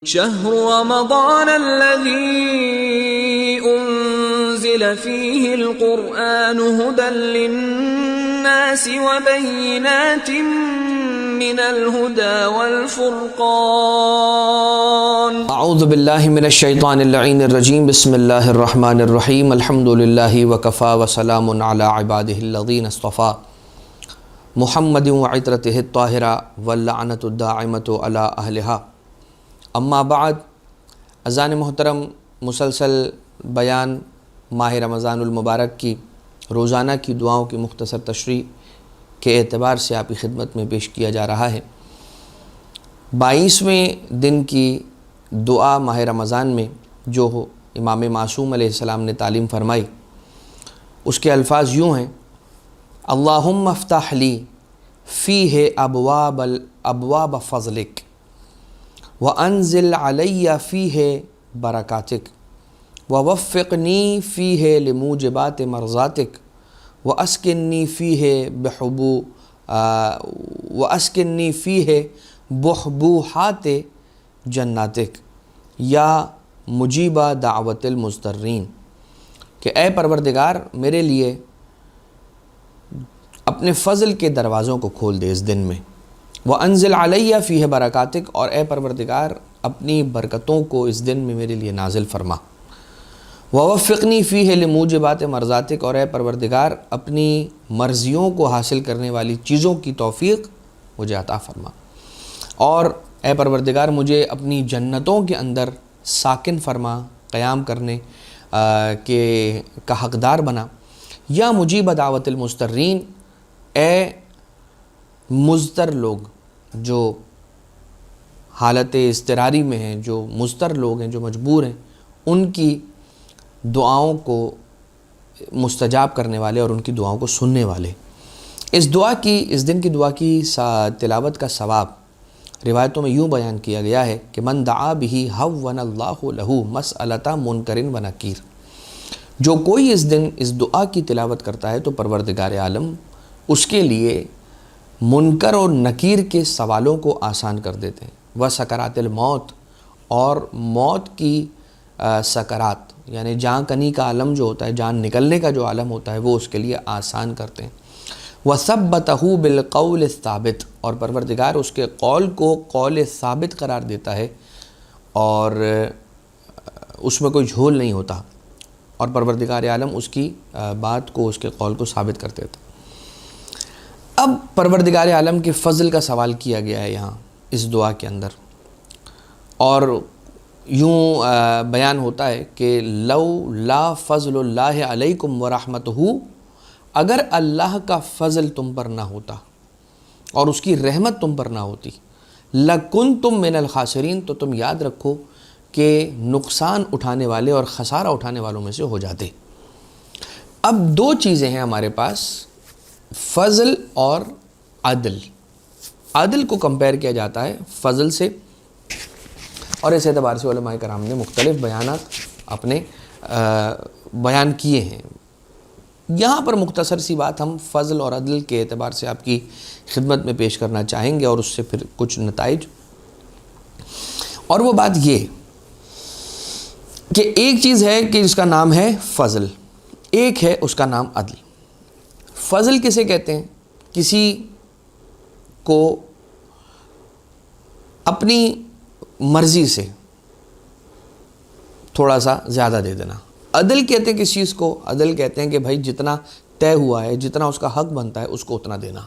شهر رمضان الذي أنزل فيه القرآن هدى للناس وبينات من الهدى والفرقان اعوذ باللہ من الشیطان اللعین الرجیم بسم اللہ الرحمن الرحیم الحمد للہ وکفا وسلام علی عبادہ الذین اصطفیٰ محمد وعطرتہ الطاہرہ واللعنۃ الداعمۃ علی اہلہا اما بعد. اذان محترم مسلسل بیان ماہ رمضان المبارک کی روزانہ کی دعاؤں کی مختصر تشریح کے اعتبار سے آپ کی خدمت میں پیش کیا جا رہا ہے. 22ویں دن کی دعا ماہ رمضان میں جو امام معصوم علیہ السلام نے تعلیم فرمائی، اس کے الفاظ یوں ہیں: اللہم افتح لی فیہ ابواب فضلک وانزل علی فیہ برکاتک ووفقنی فیہ لموجبات مرضاتک واسکنی فیہ بحبوحات جناتک یا مجیبہ دعوت المضطرین. کہ اے پروردگار میرے لیے اپنے فضل کے دروازوں کو کھول دے اس دن میں، وانزل علیہ فیہ برکاتک، اور اے پروردگار اپنی برکتوں کو اس دن میں میرے لیے نازل فرما، ووفقنی فیہ لموجبات مرضاتک، اور اے پروردگار اپنی مرضیوں کو حاصل کرنے والی چیزوں کی توفیق مجھے عطا فرما، اور اے پروردگار مجھے اپنی جنتوں کے اندر ساکن فرما، قیام کرنے کا حقدار بنا. یا مجیب دعوت المضطرین، اے مضطر لوگ جو حالت اضطراری میں ہیں، جو مضطر لوگ ہیں، جو مجبور ہیں، ان کی دعاؤں کو مستجاب کرنے والے اور ان کی دعاؤں کو سننے والے. اس دن کی دعا کی تلاوت کا ثواب روایتوں میں یوں بیان کیا گیا ہے کہ من دعا بہ ہون اللہ لہ مسئلۃ منکر و نکیر، جو کوئی اس دن اس دعا کی تلاوت کرتا ہے تو پروردگار عالم اس کے لیے منکر اور نکیر کے سوالوں کو آسان کر دیتے ہیں. وہ سکرات الموت، اور موت کی سکرات یعنی جان کنی کا عالم جو ہوتا ہے، جان نکلنے کا جو عالم ہوتا ہے، وہ اس کے لیے آسان کرتے ہیں. وَثَبَّتَهُ بِالْقَوْلِ الثَّابِتِ، اور پروردگار اس کے قول کو قول ثابت قرار دیتا ہے اور اس میں کوئی جھول نہیں ہوتا، اور پروردگار عالم اس کی بات کو، اس کے قول کو ثابت کر دیتا. اب پروردگار عالم کے فضل کا سوال کیا گیا ہے یہاں اس دعا کے اندر، اور یوں بیان ہوتا ہے کہ لو لا فضل اللہ علیکم ورحمتہ، اگر اللہ کا فضل تم پر نہ ہوتا اور اس کی رحمت تم پر نہ ہوتی، لکنتم من الخاسرین، تو تم یاد رکھو کہ نقصان اٹھانے والے اور خسارہ اٹھانے والوں میں سے ہو جاتے. اب دو چیزیں ہیں ہمارے پاس، فضل اور عدل. عدل کو کمپیئر کیا جاتا ہے فضل سے، اور اس اعتبار سے علماء کرام نے مختلف بیانات اپنے بیان کیے ہیں. یہاں پر مختصر سی بات ہم فضل اور عدل کے اعتبار سے آپ کی خدمت میں پیش کرنا چاہیں گے، اور اس سے پھر کچھ نتائج. اور وہ بات یہ کہ ایک چیز ہے کہ جس کا نام ہے فضل، ایک ہے اس کا نام عدل. فضل کسے کہتے ہیں؟ کسی کو اپنی مرضی سے تھوڑا سا زیادہ دے دینا. عدل کہتے ہیں کس چیز کو؟ عدل کہتے ہیں کہ بھائی جتنا طے ہوا ہے، جتنا اس کا حق بنتا ہے، اس کو اتنا دینا.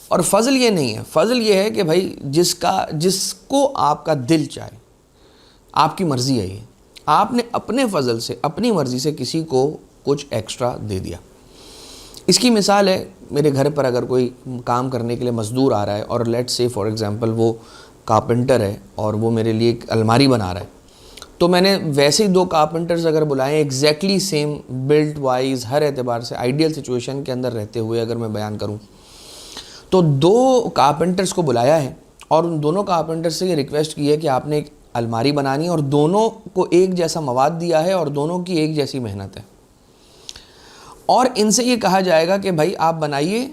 اور فضل یہ نہیں ہے، فضل یہ ہے کہ بھائی جس کو آپ کا دل چاہے، آپ کی مرضی ہے، یہ آپ نے اپنے فضل سے، اپنی مرضی سے کسی کو کچھ ایکسٹرا دے دیا. اس کی مثال ہے، میرے گھر پر اگر کوئی کام کرنے کے لیے مزدور آ رہا ہے، اور لیٹ سے فار ایگزامپل وہ کارپنٹر ہے اور وہ میرے لیے ایک الماری بنا رہا ہے، تو میں نے ویسے ہی 2 کارپنٹرز اگر بلائیں ایگزیکٹلی سیم بلڈ وائز، ہر اعتبار سے آئیڈیل سچویشن کے اندر رہتے ہوئے اگر میں بیان کروں، تو 2 کارپنٹرز کو بلایا ہے اور ان دونوں کارپنٹر سے یہ ریکویسٹ کی ہے کہ آپ نے ایک الماری بنانی ہے، اور دونوں کو ایک جیسا مواد دیا ہے اور دونوں کی ایک جیسی محنت ہے، اور ان سے یہ کہا جائے گا کہ بھائی آپ بنائیے،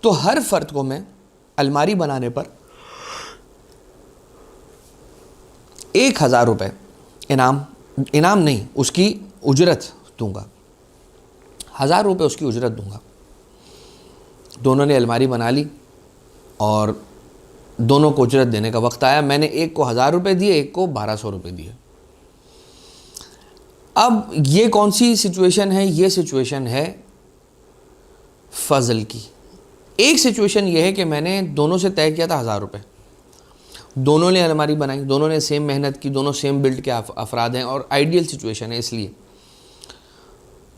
تو ہر فرد کو میں الماری بنانے پر 1000 روپے انعام نہیں، اس کی اجرت دوں گا، 1000 روپے اس کی اجرت دوں گا۔ دونوں نے الماری بنا لی اور دونوں کو اجرت دینے کا وقت آیا، میں نے ایک کو 1000 روپے دیے، ایک کو 1200 روپے دیے۔ اب یہ کون سی سچویشن ہے؟ یہ سچویشن ہے فضل کی۔ ایک سچویشن یہ ہے کہ میں نے دونوں سے طے کیا تھا 1000 روپے، دونوں نے الماری بنائی، دونوں نے سیم محنت کی، دونوں سیم بلڈ کے افراد ہیں، اور آئیڈیل سچویشن ہے، اس لیے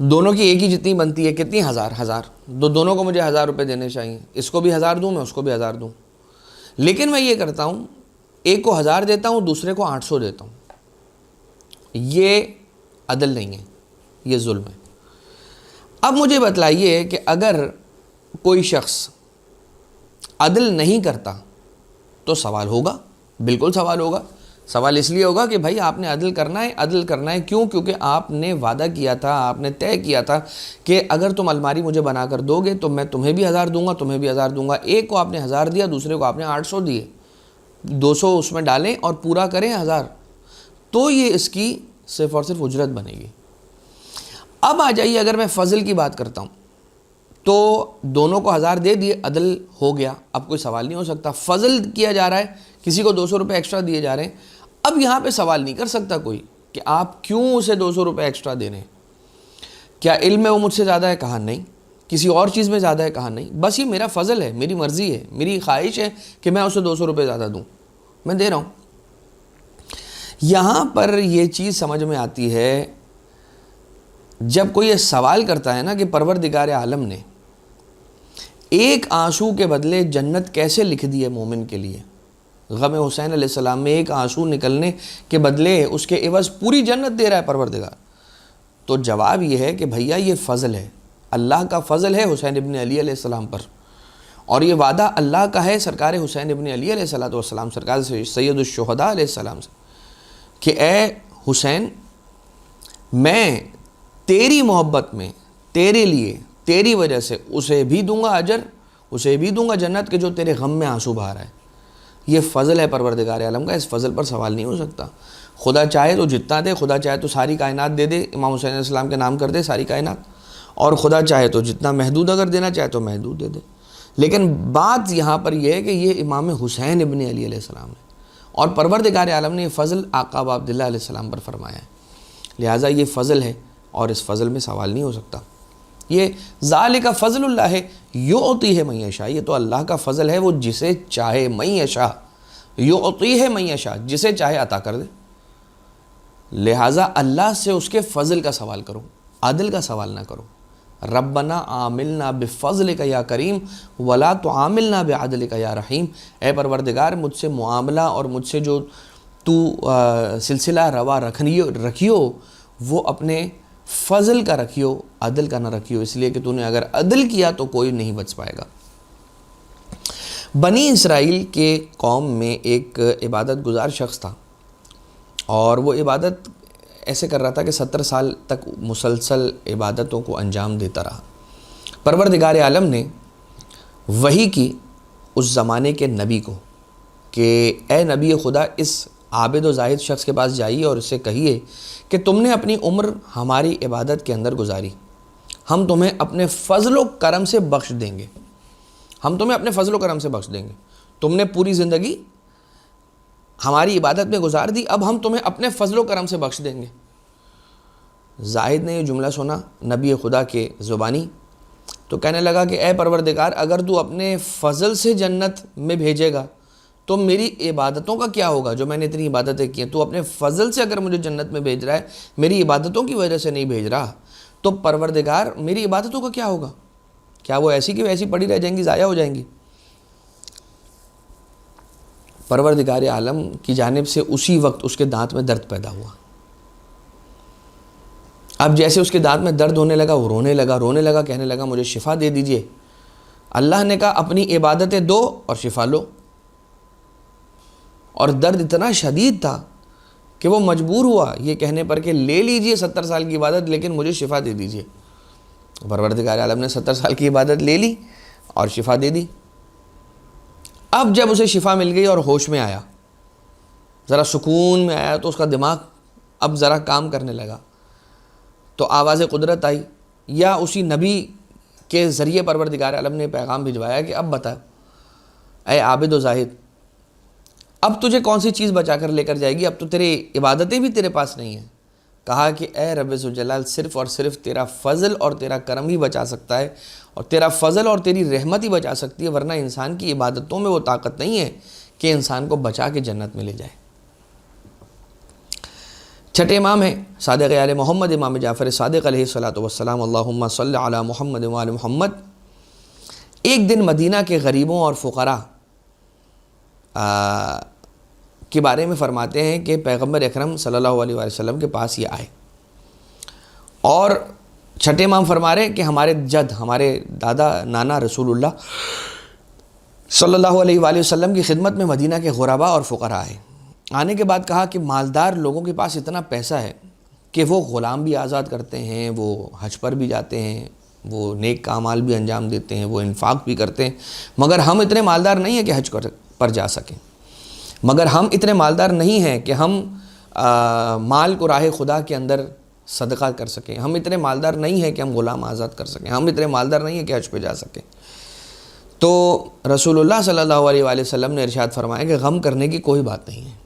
دونوں کی ایک ہی جتنی بنتی ہے، کتنی؟ 1000 دونوں کو مجھے 1000 روپے دینے چاہیے، اس کو بھی 1000 دوں، میں اس کو بھی 1000 دوں، لیکن میں یہ کرتا ہوں ایک کو 1000 دیتا ہوں، دوسرے کو 800 دیتا ہوں۔ یہ عدل نہیں ہے، یہ ظلم ہے۔ اب مجھے بتلائیے کہ اگر کوئی شخص عدل نہیں کرتا تو سوال ہوگا، بالکل سوال ہوگا۔ سوال اس لیے ہوگا کہ بھائی آپ نے عدل کرنا ہے، کیوں؟ کیونکہ آپ نے وعدہ کیا تھا، آپ نے طے کیا تھا کہ اگر تم الماری مجھے بنا کر دو گے تو میں تمہیں بھی 1000 دوں گا، تمہیں بھی 1000 دوں گا۔ ایک کو آپ نے 1000 دیا، دوسرے کو آپ نے 800 دیے، 200 اس میں ڈالیں اور پورا کریں 1000، تو یہ اس کی صرف اور صرف اجرت بنے گی۔ اب آ جائیے، اگر میں فضل کی بات کرتا ہوں تو دونوں کو 1000 دے دیے، عدل ہو گیا، اب کوئی سوال نہیں ہو سکتا۔ فضل کیا جا رہا ہے، کسی کو 200 روپے ایکسٹرا دیے جا رہے ہیں، اب یہاں پہ سوال نہیں کر سکتا کوئی کہ آپ کیوں اسے 200 روپے ایکسٹرا دے رہے ہیں۔ کیا علم میں وہ مجھ سے زیادہ ہے؟ کہا نہیں۔ کسی اور چیز میں زیادہ ہے؟ کہا نہیں۔ بس یہ میرا فضل ہے، میری مرضی ہے، میری خواہش ہے کہ میں اسے 200 روپے زیادہ دوں، میں دے رہا ہوں۔ یہاں پر یہ چیز سمجھ میں آتی ہے جب کوئی یہ سوال کرتا ہے نا کہ پروردگار عالم نے ایک آنسو کے بدلے جنت کیسے لکھ دی ہے مومن کے لیے، غم حسین علیہ السلام میں ایک آنسو نکلنے کے بدلے اس کے عوض پوری جنت دے رہا ہے پروردگار، تو جواب یہ ہے کہ بھیا یہ فضل ہے، اللہ کا فضل ہے حسین ابن علی علیہ السلام پر، اور یہ وعدہ اللہ کا ہے سرکار حسین ابن علی علیہ السلام، سرکار سید الشہداء علیہ السلام سے، کہ اے حسین میں تیری محبت میں، تیرے لیے، تیری وجہ سے اسے بھی دوں گا اجر، اسے بھی دوں گا جنت کے جو تیرے غم میں آنسو بہا رہا ہے۔ یہ فضل ہے پروردگار عالم کا، اس فضل پر سوال نہیں ہو سکتا۔ خدا چاہے تو جتنا دے، خدا چاہے تو ساری کائنات دے دے، امام حسین علیہ السلام کے نام کر دے ساری کائنات، اور خدا چاہے تو جتنا محدود اگر دینا چاہے تو محدود دے دے، لیکن بات یہاں پر یہ ہے کہ یہ امام حسین ابن علی علیہ السلام ہے، اور پروردگار عالم نے یہ فضل آقا ابا عبداللہ علیہ السلام پر فرمایا ہے، لہٰذا یہ فضل ہے اور اس فضل میں سوال نہیں ہو سکتا۔ یہ ذالک فضل اللہ ہے یعطیہ من یشاء، یہ تو اللہ کا فضل ہے، وہ جسے چاہے من یشاء یعطیہ من یشاء، جسے چاہے عطا کر دے، لہٰذا اللہ سے اس کے فضل کا سوال کرو، عدل کا سوال نہ کرو۔ ربنا عاملنا بفضلک یا کریم ولا تعاملنا بعدلک یا رحیم، اے پروردگار مجھ سے معاملہ اور مجھ سے جو تو سلسلہ روا رکھیو وہ اپنے فضل کا رکھیو، عدل کا نہ رکھیو، اس لیے کہ تو نے اگر عدل کیا تو کوئی نہیں بچ پائے گا۔ بنی اسرائیل کے قوم میں ایک عبادت گزار شخص تھا، اور وہ عبادت ایسے کر رہا تھا کہ 70 سال تک مسلسل عبادتوں کو انجام دیتا رہا۔ پروردگار عالم نے وحی کی اس زمانے کے نبی کو کہ اے نبی خدا، اس عابد و زاہد شخص کے پاس جائیے اور اس سے کہیے کہ تم نے اپنی عمر ہماری عبادت کے اندر گزاری، ہم تمہیں اپنے فضل و کرم سے بخش دیں گے، ہم تمہیں اپنے فضل و کرم سے بخش دیں گے، تم نے پوری زندگی ہماری عبادت میں گزار دی، اب ہم تمہیں اپنے فضل و کرم سے بخش دیں گے۔ زاہد نے یہ جملہ سنا نبی خدا کے زبانی، تو کہنے لگا کہ اے پروردگار، اگر تو اپنے فضل سے جنت میں بھیجے گا تو میری عبادتوں کا کیا ہوگا جو میں نے اتنی عبادتیں کی ہیں؟ تو اپنے فضل سے اگر مجھے جنت میں بھیج رہا ہے، میری عبادتوں کی وجہ سے نہیں بھیج رہا، تو پروردگار میری عبادتوں کا کیا ہوگا؟ کیا وہ ایسی کی ویسی پڑی رہ جائیں گی، ضائع ہو جائیں گی؟ پروردگار عالم کی جانب سے اسی وقت اس کے دانت میں درد پیدا ہوا۔ اب جیسے اس کے دانت میں درد ہونے لگا، وہ رونے لگا، کہنے لگا مجھے شفا دے دیجئے۔ اللہ نے کہا اپنی عبادتیں دو اور شفا لو، اور درد اتنا شدید تھا کہ وہ مجبور ہوا یہ کہنے پر کہ لے لیجئے 70 سال کی عبادت، لیکن مجھے شفا دے دیجئے۔ پروردگار عالم نے 70 سال کی عبادت لے لی اور شفا دے دی۔ اب جب اسے شفا مل گئی اور ہوش میں آیا ذرا سکون میں آیا تو اس کا دماغ اب ذرا کام کرنے لگا، تو آواز قدرت آئی، یا اسی نبی کے ذریعے پروردگار عالم نے پیغام بھجوایا کہ اب بتا اے عابد و زاہد، اب تجھے کون سی چیز بچا کر لے کر جائے گی، اب تو تیری عبادتیں بھی تیرے پاس نہیں ہیں۔ کہا کہ اے رب ذوالجلال، صرف اور صرف تیرا فضل اور تیرا کرم ہی بچا سکتا ہے، اور تیرا فضل اور تیری رحمت ہی بچا سکتی ہے، ورنہ انسان کی عبادتوں میں وہ طاقت نہیں ہے کہ انسان کو بچا کے جنت میں لے جائے۔ چھٹے امام ہیں صادق آل محمد امام جعفر صادق علیہ الصلوۃ والسلام، اللہم صلی علی محمد وآل محمد۔ ایک دن مدینہ کے غریبوں اور فقراء کے بارے میں فرماتے ہیں کہ پیغمبر اکرم صلی اللہ علیہ وآلہ وسلم کے پاس یہ آئے، اور چھٹے امام فرما رہے ہیں کہ ہمارے جد، ہمارے دادا نانا رسول اللہ صلی اللہ علیہ وآلہ وسلم کی خدمت میں مدینہ کے غرباء اور فقراء آئے۔ آنے کے بعد کہا کہ مالدار لوگوں کے پاس اتنا پیسہ ہے کہ وہ غلام بھی آزاد کرتے ہیں، وہ حج پر بھی جاتے ہیں، وہ نیک اعمال بھی انجام دیتے ہیں، وہ انفاق بھی کرتے ہیں، مگر ہم اتنے مالدار نہیں ہیں کہ حج پر جا سکیں، مگر ہم اتنے مالدار نہیں ہیں کہ ہم مال کو راہ خدا کے اندر صدقہ کر سکیں، ہم اتنے مالدار نہیں ہیں کہ ہم غلام آزاد کر سکیں، ہم اتنے مالدار نہیں ہیں کہ حج پہ جا سکیں۔ تو رسول اللہ صلی اللہ علیہ وآلہ وسلم نے ارشاد فرمایا کہ غم کرنے کی کوئی بات نہیں ہے،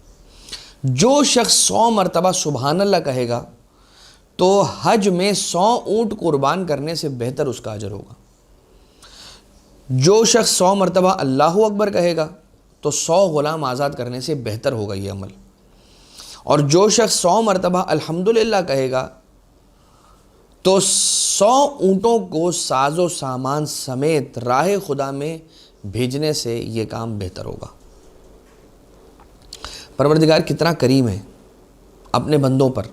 جو شخص 100 مرتبہ سبحان اللہ کہے گا تو حج میں 100 اونٹ قربان کرنے سے بہتر اس کا اجر ہوگا۔ جو شخص 100 مرتبہ اللہ اکبر کہے گا تو 100 غلام آزاد کرنے سے بہتر ہوگا یہ عمل، اور جو شخص 100 مرتبہ الحمدللہ کہے گا تو 100 اونٹوں کو ساز و سامان سمیت راہ خدا میں بھیجنے سے یہ کام بہتر ہوگا۔ پروردگار کتنا کریم ہے اپنے بندوں پر،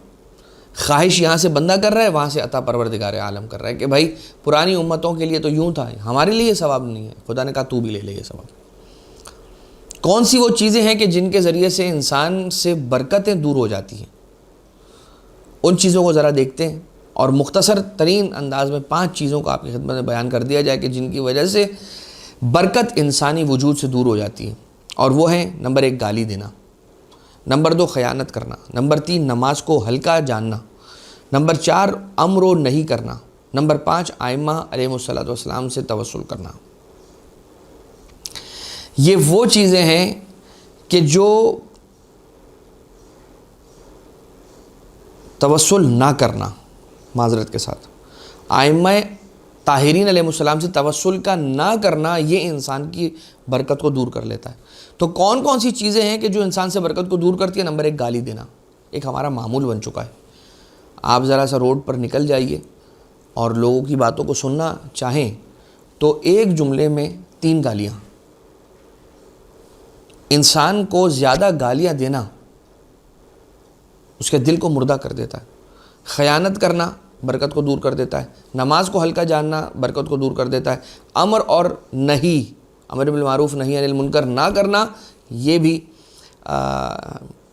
خواہش یہاں سے بندہ کر رہا ہے، وہاں سے عطا پروردگار عالم کر رہا ہے کہ بھائی پرانی امتوں کے لیے تو یوں تھا، ہمارے لیے یہ ثواب نہیں ہے، خدا نے کہا تو بھی لے لے یہ ثواب۔ کون سی وہ چیزیں ہیں کہ جن کے ذریعے سے انسان سے برکتیں دور ہو جاتی ہیں، ان چیزوں کو ذرا دیکھتے ہیں، اور مختصر ترین انداز میں 5 چیزوں کو آپ کی خدمت میں بیان کر دیا جائے کہ جن کی وجہ سے برکت انسانی وجود سے دور ہو جاتی ہے، اور وہ ہیں: نمبر 1 گالی دینا، نمبر 2 خیانت کرنا، نمبر 3 نماز کو ہلکا جاننا، نمبر 4 امر و نہیں کرنا، نمبر 5 ائمہ علیہ الصلوۃ والسلام سے توسل کرنا۔ یہ وہ چیزیں ہیں کہ جو توسل نہ کرنا، معذرت کے ساتھ ائمہ طاہرین علیہ السلام سے توسل کا نہ کرنا، یہ انسان کی برکت کو دور کر لیتا ہے۔ تو کون کون سی چیزیں ہیں کہ جو انسان سے برکت کو دور کرتی ہے؟ نمبر 1 گالی دینا، ایک ہمارا معمول بن چکا ہے۔ آپ ذرا سا روڈ پر نکل جائیے اور لوگوں کی باتوں کو سننا چاہیں تو ایک جملے میں 3 گالیاں، انسان کو زیادہ گالیاں دینا اس کے دل کو مردہ کر دیتا ہے۔ خیانت کرنا برکت کو دور کر دیتا ہے، نماز کو ہلکا جاننا برکت کو دور کر دیتا ہے، امر اور نہیں، امر بالمعروف نہی عن المنکر نہ کرنا، یہ بھی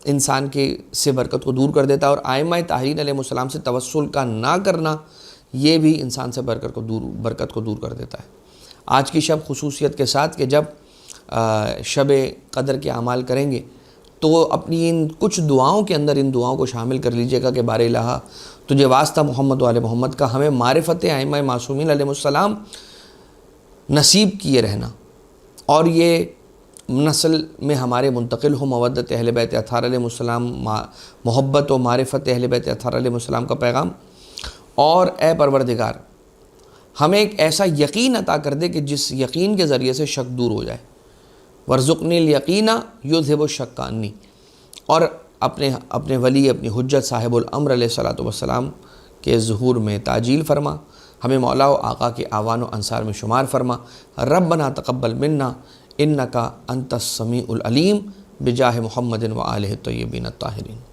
انسان کے سے برکت کو دور کر دیتا ہے، اور ائمہ طاہرین علیہ السلام سے توسل کا نہ کرنا، یہ بھی انسان سے برکت کو دور کر دیتا ہے۔ آج کی شب خصوصیت کے ساتھ کہ جب شب قدر کے اعمال کریں گے تو اپنی ان کچھ دعاؤں کے اندر ان دعاؤں کو شامل کر لیجئے گا کہ بار الہ تجھے واسطہ محمد و آل محمد کا، ہمیں معرفت ائمہ معصومین علیہ السلام نصیب کیے رہنا، اور یہ نسل میں ہمارے منتقل ہو مودت اہل بیت اطہار علیہ السلام، محبت و معرفت اہل بیت اطہار علیہ السلام کا پیغام۔ اور اے پروردگار ہمیں ایک ایسا یقین عطا کر دے کہ جس یقین کے ذریعے سے شک دور ہو جائے، ورزقنی الیقین یذہب الشک عنی، اور اپنے ولی، اپنی حجت صاحب الامر علیہ الصلوۃ والسلام کے ظہور میں تعجیل فرما، ہمیں مولا و آقا کے اعوان و انصار میں شمار فرما۔ ربنا تقبل منا انک انت السمیع العلیم بجاہ محمد و آلہ الطیبین الطاہرین۔